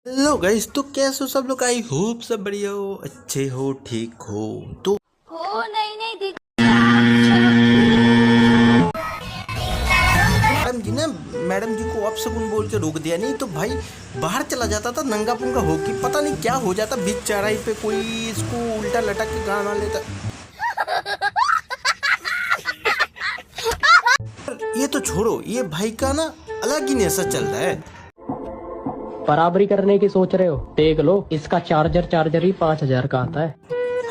Hello guys, तो कैसे हो सब लोग। आई होप सब बढ़िया हो, अच्छे हो, ठीक हो। तो हो नहीं नहीं दिख। मैडम जी को अपशगुन बोल के रोक दिया, नहीं तो भाई बाहर चला जाता था नंगा पुंगा होके, पता नहीं क्या हो जाता। बीच चौराहे पे कोई इसको उल्टा लटक के गाना लेता। ये तो छोड़ो, ये भाई का ना अलग ही नेशा चल रहा है। बराबरी करने की सोच रहे हो? देख लो, इसका चार्जर ही 5,000 का आता है।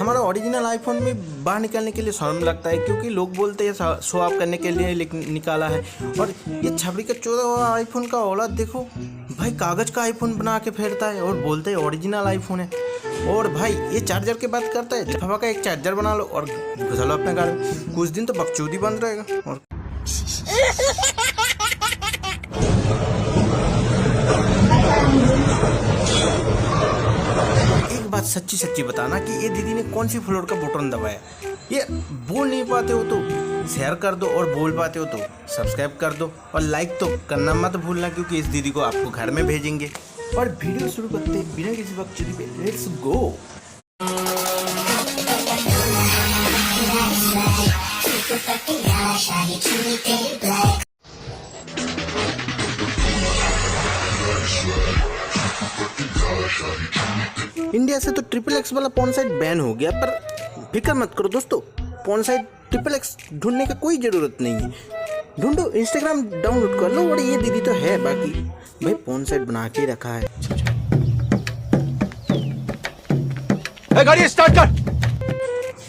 हमारा ओरिजिनल आईफोन में बाहर निकालने के लिए शर्म लगता है, क्योंकि लोग बोलते हैं शो ऑफ करने के लिए निकाला है। और ये छबरी का 14वां आईफोन का औलाद देखो भाई, कागज का आईफोन बना के फेरता है और बोलते हैं ओरिजिनल आईफोन है। और भाई ये चार्जर की बात करता है, हवा का एक चार्जर बना लो और घुसा लो अपने गाड़ी में, कुछ दिन तो बकचोदी बंद रहेगा। और बात सच्ची सच्ची बताना कि ये दीदी ने कौन सी फ्लोर का बटन दबाया। ये बोल नहीं पाते हो तो शेयर कर दो, और बोल पाते हो तो सब्सक्राइब कर दो, और लाइक तो करना मत भूलना, क्योंकि इस दीदी को आपको घर में भेजेंगे। और वीडियो शुरू करते हैं बिना किसी वक्त पे, लेट्स गो। इंडिया से तो XXX वाला पॉर्न साइट बैन हो गया, पर फिक्र मत करो दोस्तों, पॉर्न साइट XXX ढूंढने की कोई ज़रूरत नहीं है। ढूंढो, इंस्टाग्राम डाउनलोड कर लो, और ये दीदी तो है। बाकी भाई पॉर्न साइट बना के रखा है। गाड़ी स्टार्ट कर।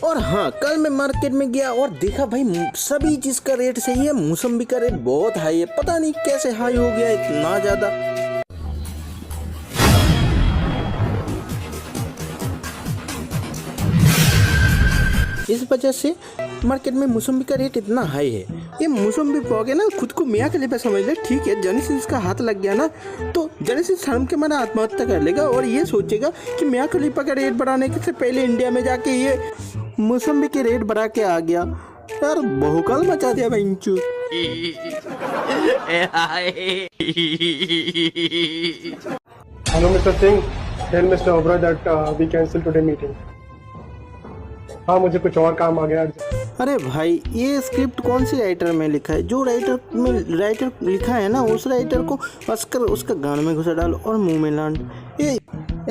और हाँ, कल मैं मार्केट में गया और देखा भाई सभी चीज़ का रेट सही है। मौसम्बी का रेट बहुत हाई है, पता नहीं कैसे हाई हो गया इतना ज़्यादा। इस वजह से मार्केट में मौसम्बी का रेट इतना हाई है। ये मौसम्बी पाओगे ना, खुद को मियाँ खलीफा समझ ले, ठीक है। जेनेसिस का हाथ लग गया ना, तो जेनेसिस शर्म के मारे आत्महत्या कर लेगा, और ये सोचेगा कि मियाँ खलीफा का रेट बढ़ाने से पहले इंडिया में जाके ये मौसम्बी के रेट बढ़ा के आ गया। यार बहुकाल मचा दिया भाई इंचू। Hello, Mr. Singh. Tell Mr. Obra that we cancel today meeting. हाँ, मुझे कुछ और काम आ गया। अरे भाई, ये स्क्रिप्ट कौन सी राइटर में लिखा है? जो राइटर लिखा है ना, उस राइटर को ऑस्कर उसका गान में घुसा डालो और मुंह में लांड। ये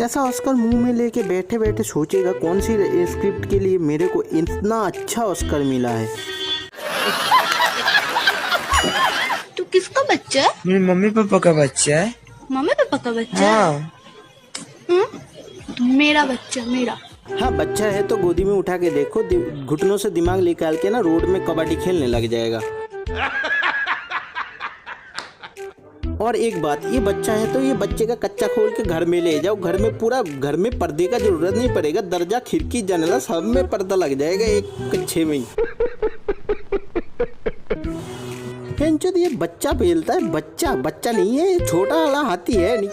ऐसा ऑस्कर मुंह में लेके बैठे बैठे सोचेगा कौन सी स्क्रिप्ट के लिए मेरे को इतना अच्छा ऑस्कर मिला है। तू किसका बच्चा है? मेरे मम्मी पापा का बच्चा है। मम्मी पापा का बच्चा है? हाँ। मेरा बच्चा, मेरा। हाँ, बच्चा है तो गोदी में उठा के देखो, घुटनों से दिमाग निकाल के ना रोड में कबड्डी खेलने लग जाएगा। और एक बात, ये बच्चा है तो ये बच्चे का कच्चा खोल के घर में ले जाओ, घर में पर्दे का जरूरत नहीं पड़ेगा। दरजा, खिड़की, जंगला सब में पर्दा लग जाएगा एक कच्छे में ही। ये बच्चा पेलता है, बच्चा नहीं है, छोटा वाला हाथी है नहीं।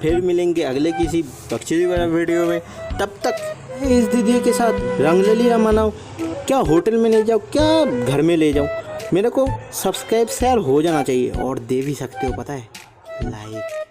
फिर मिलेंगे अगले किसी पक्षी वाला वीडियो में। तब तक इस दीदी के साथ रंगलीला मनाओ। क्या होटल में ले जाओ, क्या घर में ले जाओ, मेरे को सब्सक्राइब शेयर हो जाना चाहिए, और दे भी सकते हो, पता है, लाइक।